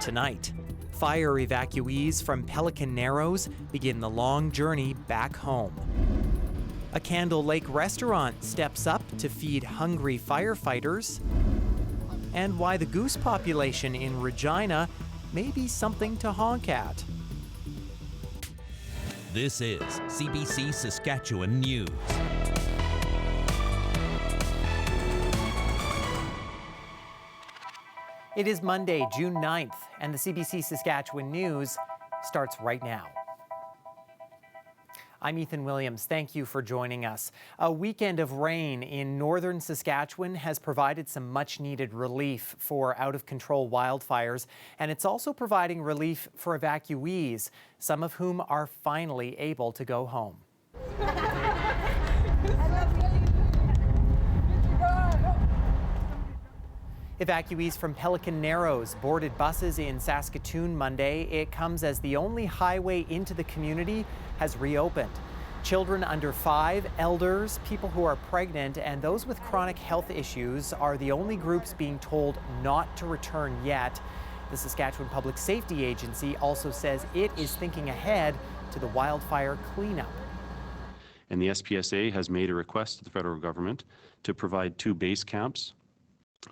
tonight. Fire evacuees from Pelican Narrows begin the long journey back home. A Candle Lake restaurant steps up to feed hungry firefighters. And why the goose population in Regina may be something to honk at. This is CBC Saskatchewan News. It is Monday, June 9th, and the CBC Saskatchewan News starts right now. I'm Ethan Williams. Thank you for joining us. A weekend of rain in northern Saskatchewan has provided some much-needed relief for out-of-control wildfires, and it's also providing relief for evacuees, some of whom are finally able to go home. Evacuees from Pelican Narrows boarded buses in Saskatoon Monday. It comes as the only highway into the community has reopened. Children under 5, elders, people who are pregnant, and those with chronic health issues are the only groups being told not to return yet. The Saskatchewan Public Safety Agency also says it is thinking ahead to the wildfire cleanup. And the SPSA has made a request to the federal government to provide 2 base camps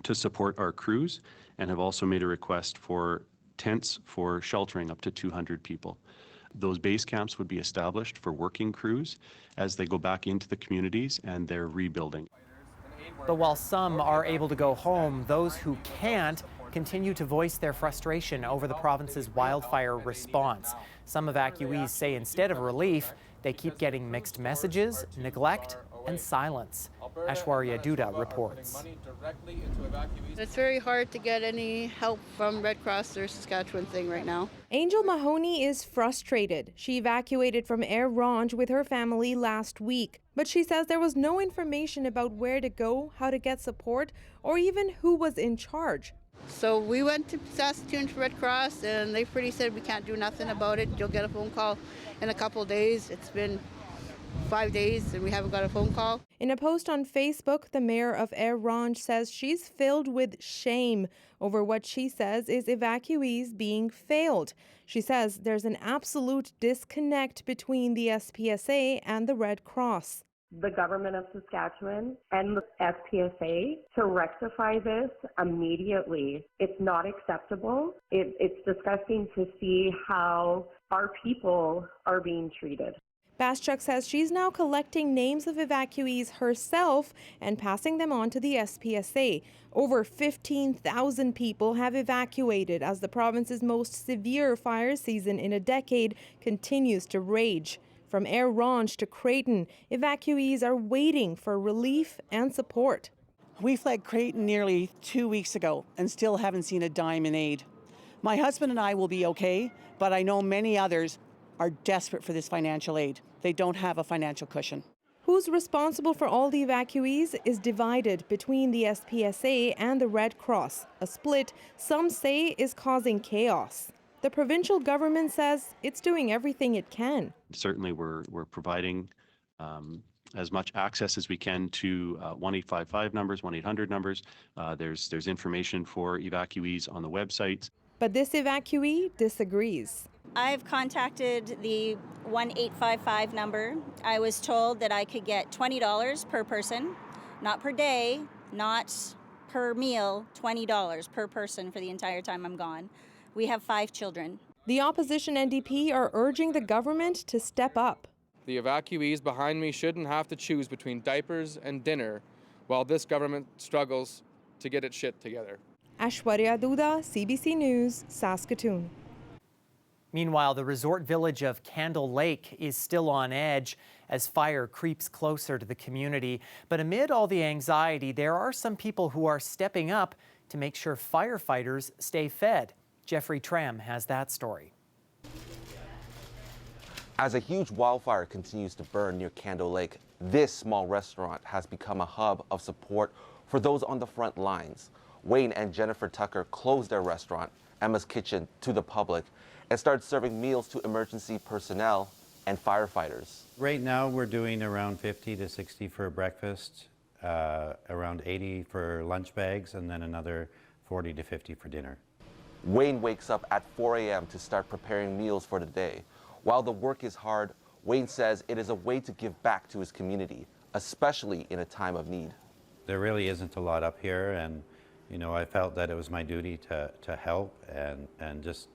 to support our crews, and have also made a request for tents for sheltering up to 200 people. Those base camps would be established for working crews as they go back into the communities and they're rebuilding. But while some are able to go home, those who can't continue to voice their frustration over the province's wildfire response. Some evacuees say instead of relief, they keep getting mixed messages, neglect, and silence. Ashwarya Duda reports. It's very hard to get any help from Red Cross or Saskatchewan thing right now. Angel Mahoney is frustrated. She evacuated from Air Ronge with her family last week, but she says there was no information about where to go, how to get support, or even who was in charge. So we went to Saskatoon to Red Cross, and they pretty said we can't do nothing about it. You'll get a phone call in a couple days. It's been 5 days and we haven't got a phone call. In a post on Facebook, the mayor of Air Ronge says she's filled with shame over what she says is evacuees being failed. She says there's an absolute disconnect between the SPSA and the Red Cross. The government of Saskatchewan and the SPSA to rectify this immediately. It's not acceptable. It's disgusting to see how our people are being treated. Baschuk says she's now collecting names of evacuees herself and passing them on to the SPSA. Over 15,000 people have evacuated as the province's most severe fire season in a decade continues to rage. From Air Ronge to Creighton, evacuees are waiting for relief and support. We fled Creighton nearly 2 weeks ago and still haven't seen a dime in aid. My husband and I will be okay, but I know many others are desperate for this financial aid. They don't have a financial cushion. Who's responsible for all the evacuees is divided between the SPSA and the Red Cross. A split, some say, is causing chaos. The provincial government says it's doing everything it can. Certainly we're providing as much access as we can to 1-855 numbers, 1-800 numbers. There's information for evacuees on the websites. But this evacuee disagrees. I've contacted the 1-855 number. I was told that I could get $20 per person, not per day, not per meal, $20 per person for the entire time I'm gone. We have 5 children. The opposition NDP are urging the government to step up. The evacuees behind me shouldn't have to choose between diapers and dinner while this government struggles to get its shit together. Ashwarya Duda, CBC News, Saskatoon. Meanwhile, the resort village of Candle Lake is still on edge as fire creeps closer to the community. But amid all the anxiety, there are some people who are stepping up to make sure firefighters stay fed. Jeffrey Tram has that story. As a huge wildfire continues to burn near Candle Lake, this small restaurant has become a hub of support for those on the front lines. Wayne and Jennifer Tucker closed their restaurant, Emma's Kitchen, to the public and started serving meals to emergency personnel and firefighters. Right now we're doing around 50 to 60 for breakfast, around 80 for lunch bags, and then another 40 to 50 for dinner. Wayne wakes up at 4 a.m. to start preparing meals for the day. While the work is hard, Wayne says it is a way to give back to his community, especially in a time of need. There really isn't a lot up here, and I felt that it was my duty to help and just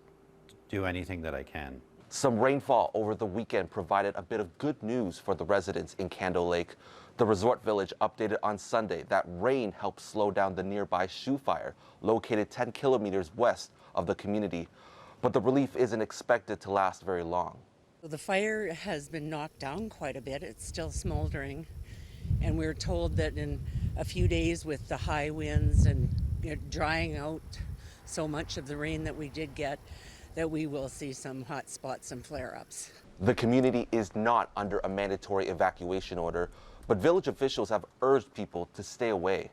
do anything that I can. Some rainfall over the weekend provided a bit of good news for the residents in Candle Lake. The resort village updated on Sunday that rain helped slow down the nearby shoe fire, located 10 kilometers west of the community. But the relief isn't expected to last very long. The fire has been knocked down quite a bit. It's still smoldering. And we're told that in a few days, with the high winds and drying out so much of the rain that we did get, that we will see some hot spots and flare-ups. The community is not under a mandatory evacuation order, but village officials have urged people to stay away.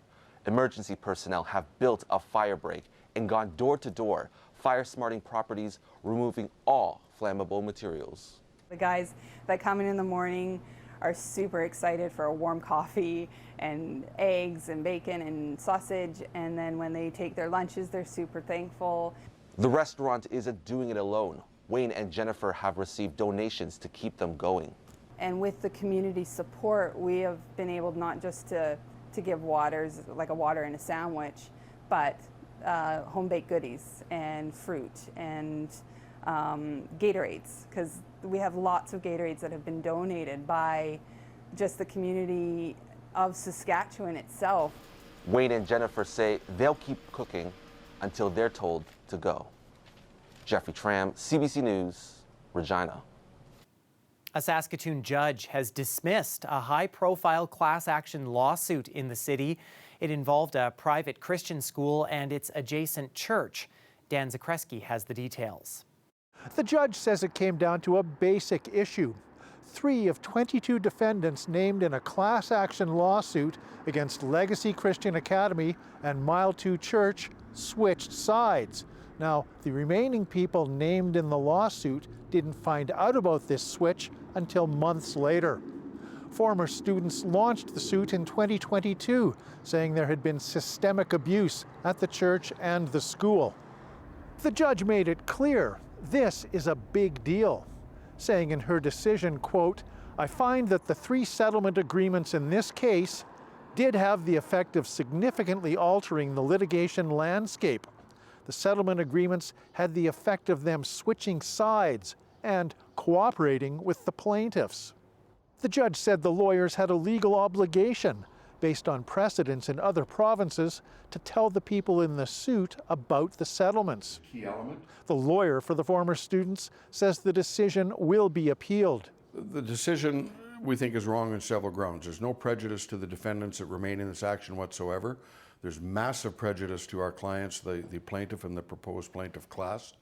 Emergency personnel have built a fire break and gone door to door, fire-smarting properties, removing all flammable materials. The guys that come in the morning are super excited for a warm coffee and eggs and bacon and sausage, and then when they take their lunches, they're super thankful. The restaurant isn't doing it alone. Wayne and Jennifer have received donations to keep them going. And with the community support, we have been able not just to give waters, like a water and a sandwich, but home-baked goodies and fruit and Gatorades, because we have lots of Gatorades that have been donated by just the community of Saskatchewan itself. Wayne and Jennifer say they'll keep cooking until they're told to go. Jeffrey Tram, CBC News, Regina. A Saskatoon judge has dismissed a high-profile class action lawsuit in the city. It involved a private Christian school and its adjacent church. Dan Zakreski has the details. The judge says it came down to a basic issue. 3 of 22 defendants named in a class action lawsuit against Legacy Christian Academy and Mile 2 Church switched sides. Now, the remaining people named in the lawsuit didn't find out about this switch until months later. Former students launched the suit in 2022, saying there had been systemic abuse at the church and the school. The judge made it clear this is a big deal, saying in her decision, quote, "I find that the 3 settlement agreements in this case did have the effect of significantly altering the litigation landscape. The settlement agreements had the effect of them switching sides and cooperating with the plaintiffs." The judge said the lawyers had a legal obligation, based on precedents in other provinces, to tell the people in the suit about the settlements. Key element. The lawyer for the former students says the decision will be appealed. The decision, we think, is wrong on several grounds. There's no prejudice to the defendants that remain in this action whatsoever. There's massive prejudice to our clients, the plaintiff and the proposed plaintiff class.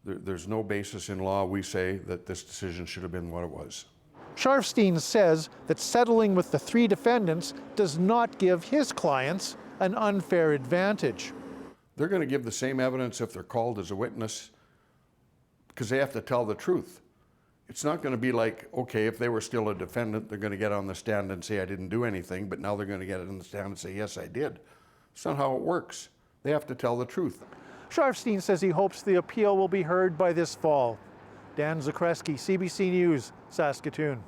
There's no basis in law, we say, that this decision should have been what it was. Sharfstein says that settling with the 3 defendants does not give his clients an unfair advantage. They're going to give the same evidence if they're called as a witness, because they have to tell the truth. It's not going to be like, okay, if they were still a defendant, they're going to get on the stand and say, I didn't do anything, but now they're going to get on the stand and say, yes, I did. It's not how it works. They have to tell the truth. Sharfstein says he hopes the appeal will be heard by this fall. Dan Zakreski, CBC News, Saskatoon.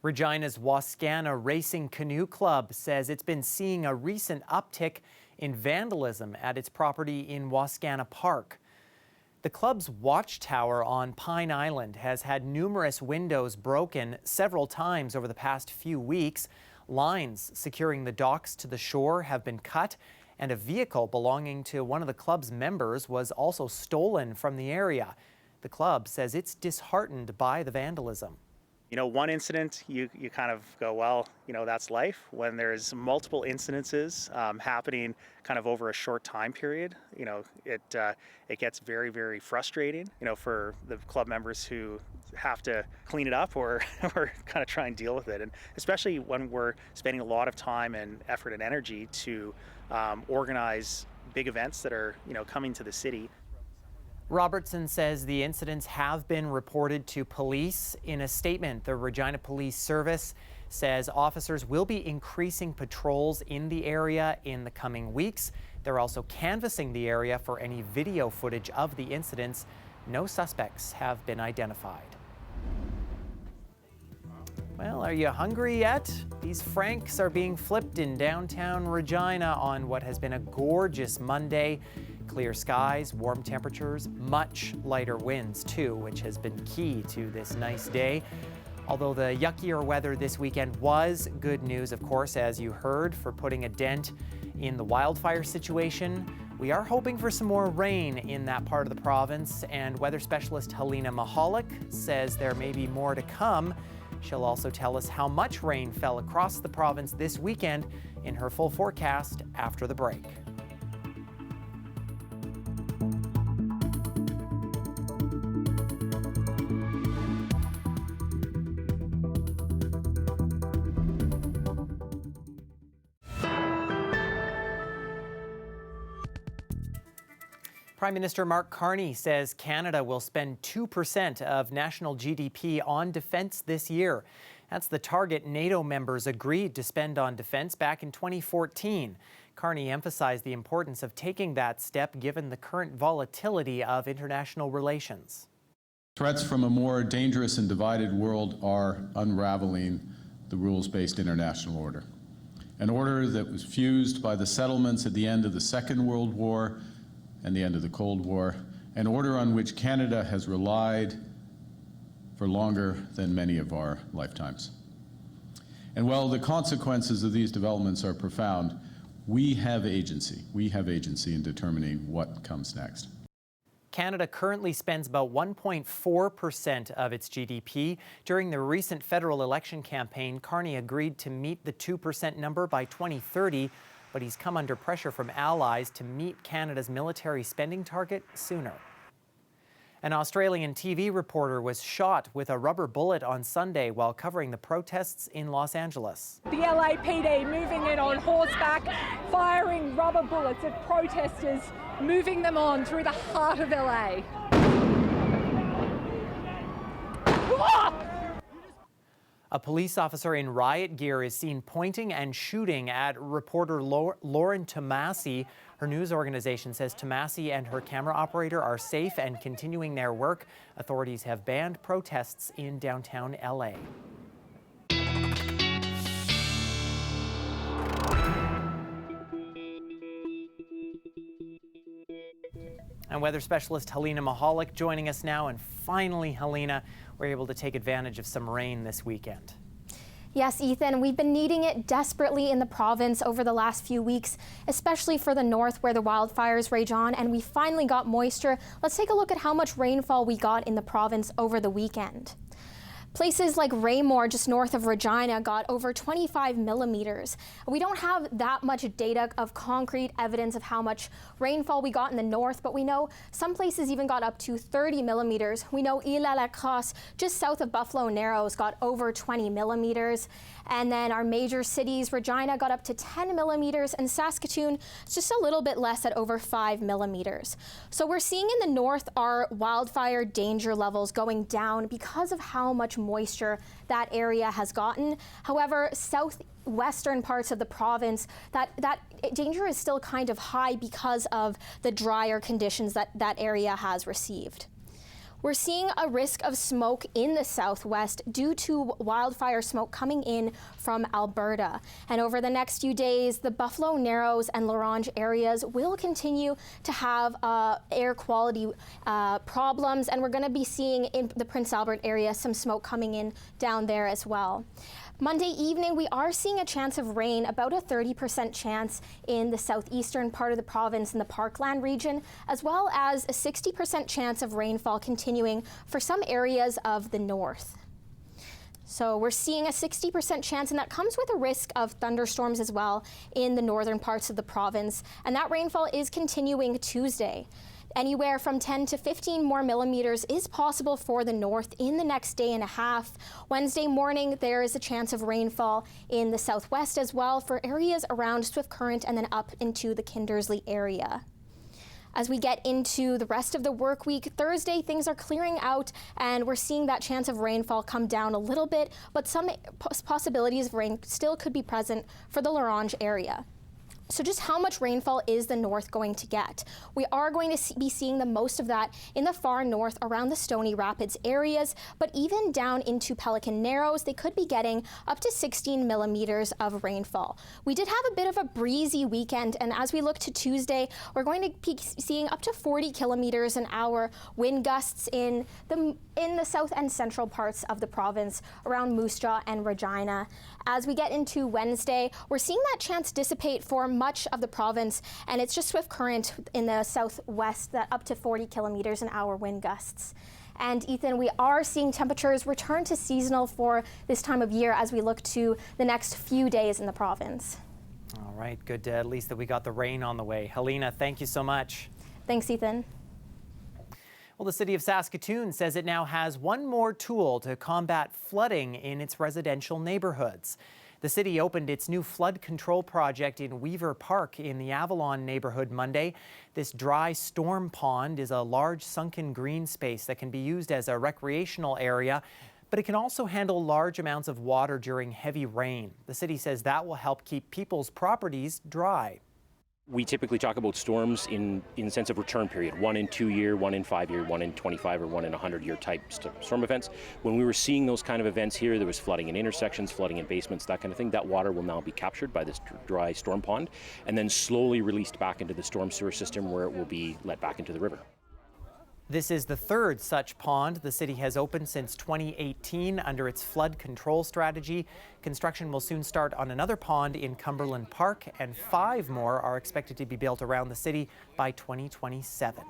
Regina's Wascana Racing Canoe Club says it's been seeing a recent uptick in vandalism at its property in Wascana Park. The club's watchtower on Pine Island has had numerous windows broken several times over the past few weeks. Lines securing the docks to the shore have been cut, and a vehicle belonging to one of the club's members was also stolen from the area. The club says it's disheartened by the vandalism. One incident, you kind of go, well, that's life. When there's multiple incidences happening kind of over a short time period, it gets very, very frustrating, for the club members who have to clean it up or kind of try and deal with it. And especially when we're spending a lot of time and effort and energy to organize big events that are, coming to the city. Robertson says the incidents have been reported to police. In a statement, the Regina Police Service says officers will be increasing patrols in the area in the coming weeks. They're also canvassing the area for any video footage of the incidents. No suspects have been identified. Well, are you hungry yet? These franks are being flipped in downtown Regina on what has been a gorgeous Monday. Clear skies, warm temperatures, much lighter winds too, which has been key to this nice day. Although the yuckier weather this weekend was good news, of course, as you heard, for putting a dent in the wildfire situation. We are hoping for some more rain in that part of the province, and weather specialist Helena Mahalik says there may be more to come. She'll also tell us how much rain fell across the province this weekend in her full forecast after the break. Prime Minister Mark Carney says Canada will spend 2% of national GDP on defense this year. That's the target NATO members agreed to spend on defense back in 2014. Carney emphasized the importance of taking that step given the current volatility of international relations. Threats from a more dangerous and divided world are unraveling the rules-based international order. An order that was fused by the settlements at the end of the Second World War and the end of the Cold War, an order on which Canada has relied for longer than many of our lifetimes. And while the consequences of these developments are profound, we have agency. We have agency in determining what comes next. Canada currently spends about 1.4% of its GDP. During the recent federal election campaign, Carney agreed to meet the 2% number by 2030, but he's come under pressure from allies to meet Canada's military spending target sooner. An Australian TV reporter was shot with a rubber bullet on Sunday while covering the protests in Los Angeles. The LAPD moving in on horseback, firing rubber bullets at protesters, moving them on through the heart of LA. A police officer in riot gear is seen pointing and shooting at reporter Lauren Tomasi. Her news organization says Tomasi and her camera operator are safe and continuing their work. Authorities have banned protests in downtown LA. And weather specialist Helena Mahalik joining us now. And finally, Helena, we're able to take advantage of some rain this weekend. Yes, Ethan, we've been needing it desperately in the province over the last few weeks, especially for the north where the wildfires rage on, and we finally got moisture. Let's take a look at how much rainfall we got in the province over the weekend. Places like Raymore, just north of Regina, got over 25 millimeters. We don't have that much data of concrete evidence of how much rainfall we got in the north, but we know some places even got up to 30 millimeters. We know Île-à-la-Crosse, just south of Buffalo Narrows, got over 20 millimeters. And then our major cities, Regina got up to 10 millimeters, and Saskatoon just a little bit less at over 5 millimeters. So we're seeing in the north our wildfire danger levels going down because of how much moisture that area has gotten. However, southwestern parts of the province, that danger is still kind of high because of the drier conditions that area has received. We're seeing a risk of smoke in the southwest due to wildfire smoke coming in from Alberta. And over the next few days, the Buffalo Narrows and Air Ronge areas will continue to have air quality problems, and we're going to be seeing in the Prince Albert area some smoke coming in down there as well. Monday evening, we are seeing a chance of rain, about a 30% chance in the southeastern part of the province in the Parkland region, as well as a 60% chance of rainfall continuing for some areas of the north. So we're seeing a 60% chance, and that comes with a risk of thunderstorms as well in the northern parts of the province. And that rainfall is continuing Tuesday. Anywhere from 10 to 15 more millimeters is possible for the north in the next day and a half. Wednesday morning, there is a chance of rainfall in the southwest as well for areas around Swift Current and then up into the Kindersley area. As we get into the rest of the work week, Thursday, things are clearing out and we're seeing that chance of rainfall come down a little bit, but some possibilities of rain still could be present for the Air Ronge area. So just how much rainfall is the north going to get? We are going to be seeing the most of that in the far north around the Stony Rapids areas, but even down into Pelican Narrows, they could be getting up to 16 millimeters of rainfall. We did have a bit of a breezy weekend, and as we look to Tuesday, we're going to be seeing up to 40 kilometers an hour wind gusts in the south and central parts of the province around Moose Jaw and Regina. As we get into Wednesday, we're seeing that chance dissipate for much of the province, and it's just swift current in the southwest, that up to 40 kilometers an hour wind gusts. And Ethan, we are seeing temperatures return to seasonal for this time of year as we look to the next few days in the province. All right, good at least that we got the rain on the way. Helena, thank you so much. Thanks, Ethan. Well, the city of Saskatoon says it now has one more tool to combat flooding in its residential neighborhoods. The city opened its new flood control project in Weaver Park in the Avalon neighborhood Monday. This dry storm pond is a large sunken green space that can be used as a recreational area, but it can also handle large amounts of water during heavy rain. The city says that will help keep people's properties dry. We typically talk about storms in the sense of return period, 1 in 2 year, 1 in 5 year, 1 in 25 or 1 in 100 year type storm events. When we were seeing those kind of events here, there was flooding in intersections, flooding in basements, that kind of thing. That water will now be captured by this dry storm pond and then slowly released back into the storm sewer system where it will be let back into the river. This is the third such pond the city has opened since 2018 under its flood control strategy. Construction will soon start on another pond in Cumberland Park, and 5 more are expected to be built around the city by 2027.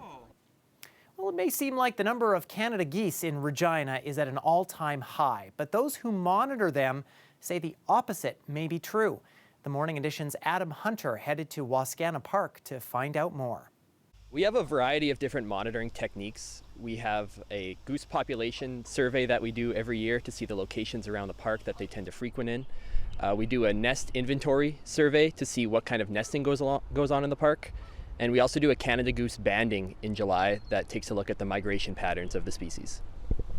Well, it may seem like the number of Canada geese in Regina is at an all-time high, but those who monitor them say the opposite may be true. The Morning Edition's Adam Hunter headed to Wascana Park to find out more. We have a variety of different monitoring techniques. We have a goose population survey that we do every year to see the locations around the park that they tend to frequent in. We do a nest inventory survey to see what kind of nesting goes on in the park. And we also do a Canada goose banding in July that takes a look at the migration patterns of the species.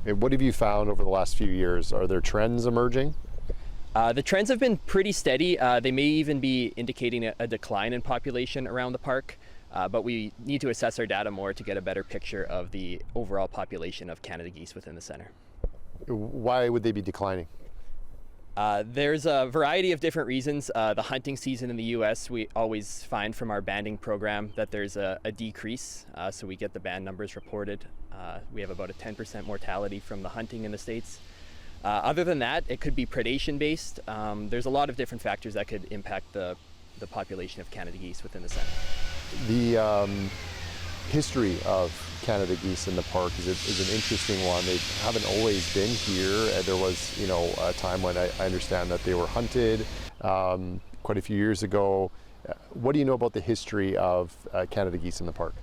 And what have you found over the last few years? Are there trends emerging? The trends have been pretty steady. They may even be indicating a decline in population around the park. But we need to assess our data more to get a better picture of the overall population of Canada geese within the centre. Why would they be declining? There's a variety of different reasons. The hunting season in the U.S., we always find from our banding program that there's a decrease, so we get the band numbers reported. We have about a 10% mortality from the hunting in the States. Other than that, it could be predation based. There's a lot of different factors that could impact the population of Canada geese within the centre. The history of Canada geese in the park is an interesting one. They haven't always been here. There was, a time when I understand that they were hunted quite a few years ago. What do you know about the history of Canada geese in the park?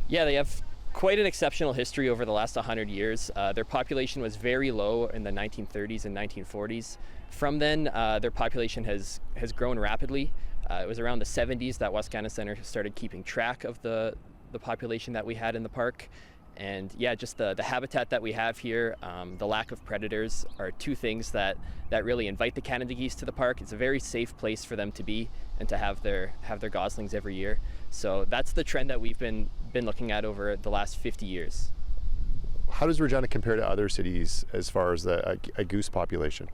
Yeah, they have quite an exceptional history over the last 100 years. Their population was very low in the 1930s and 1940s. From then, their population has grown rapidly. It was around the 70s that Wascana Centre started keeping track of the population that we had in the park. And yeah, just the habitat that we have here, the lack of predators are two things that really invite the Canada geese to the park. It's a very safe place for them to be and to have their goslings every year. So that's the trend that we've been looking at over the last 50 years. How does Regina compare to other cities as far as a goose population?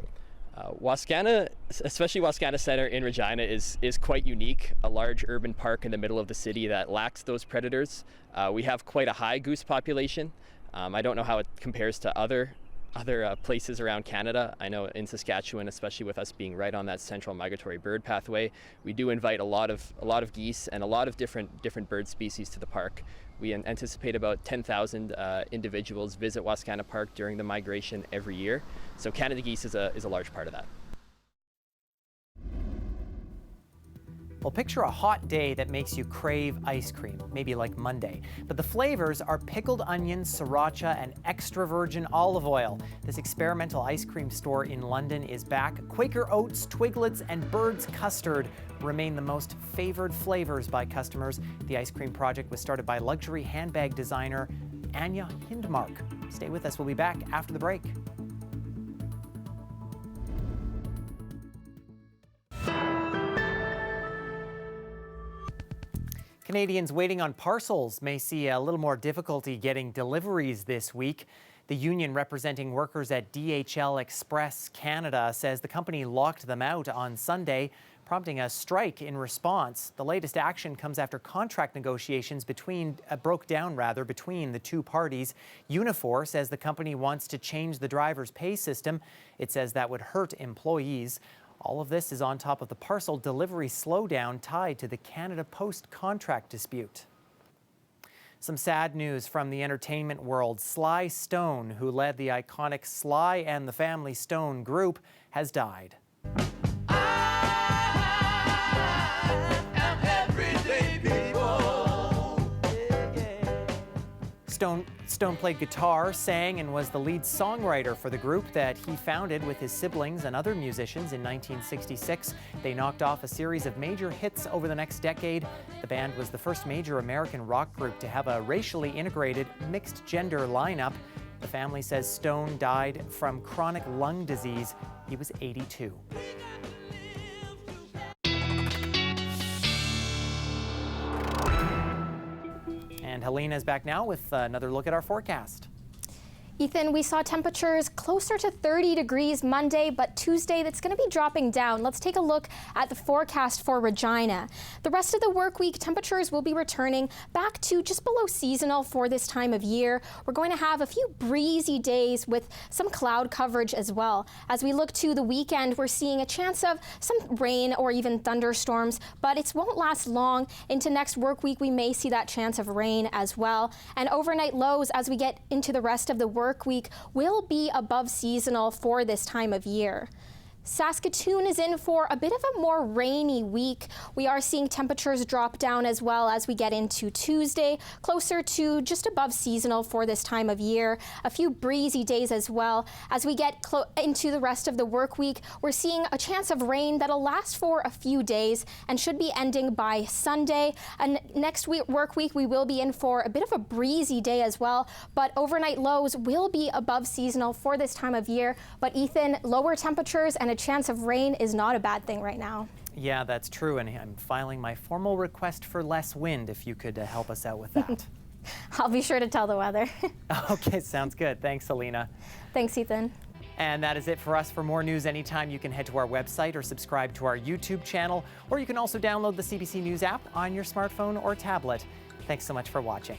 Wascana, especially Wascana Centre in Regina, is quite unique. A large urban park in the middle of the city that lacks those predators. We have quite a high goose population. I don't know how it compares to other places around Canada. I know in Saskatchewan, especially with us being right on that central migratory bird pathway, we do invite a lot of geese and a lot of different bird species to the park. We anticipate about 10,000 individuals visit Wascana Park during the migration every year. So Canada geese is a large part of that. Well, picture a hot day that makes you crave ice cream, maybe like Monday. But the flavors are pickled onions, sriracha, and extra virgin olive oil. This experimental ice cream store in London is back. Quaker Oats, Twiglets, and Bird's Custard remain the most favored flavors by customers. The ice cream project was started by luxury handbag designer Anya Hindmark. Stay with us. We'll be back after the break. Canadians waiting on parcels may see a little more difficulty getting deliveries this week. The union representing workers at DHL Express Canada says the company locked them out on Sunday, prompting a strike in response. The latest action comes after contract negotiations broke down between the two parties. Unifor says the company wants to change the driver's pay system. It says that would hurt employees. All of this is on top of the parcel delivery slowdown tied to the Canada Post contract dispute. Some sad news from the entertainment world. Sly Stone, who led the iconic Sly and the Family Stone group, has died. Stone played guitar, sang, and was the lead songwriter for the group that he founded with his siblings and other musicians in 1966. They knocked off a series of major hits over the next decade. The band was the first major American rock group to have a racially integrated, mixed-gender lineup. The family says Stone died from chronic lung disease. He was 82. And Helena is back now with another look at our forecast. Ethan, we saw temperatures closer to 30 degrees Monday, but Tuesday that's going to be dropping down. Let's take a look at the forecast for Regina. The rest of the work week, temperatures will be returning back to just below seasonal for this time of year. We're going to have a few breezy days with some cloud coverage as well. As we look to the weekend, we're seeing a chance of some rain or even thunderstorms, but it won't last long. Into next work week, we may see that chance of rain as well. And overnight lows as we get into the rest of the work week will be above seasonal for this time of year. Saskatoon is in for a bit of a more rainy week. We are seeing temperatures drop down as well as we get into Tuesday, closer to just above seasonal for this time of year. A few breezy days as well. As we get into the rest of the work week, we're seeing a chance of rain that'll last for a few days and should be ending by Sunday. And next work week, we will be in for a bit of a breezy day as well, but overnight lows will be above seasonal for this time of year. But Ethan, lower temperatures and a chance of rain is not a bad thing right now. Yeah, that's true, and I'm filing my formal request for less wind if you could help us out with that. I'll be sure to tell the weather. Okay, sounds good. Thanks, Selena. Thanks, Ethan. And that is it for us. For more news anytime, you can head to our website or subscribe to our YouTube channel, or you can also download the CBC News app on your smartphone or tablet. Thanks so much for watching.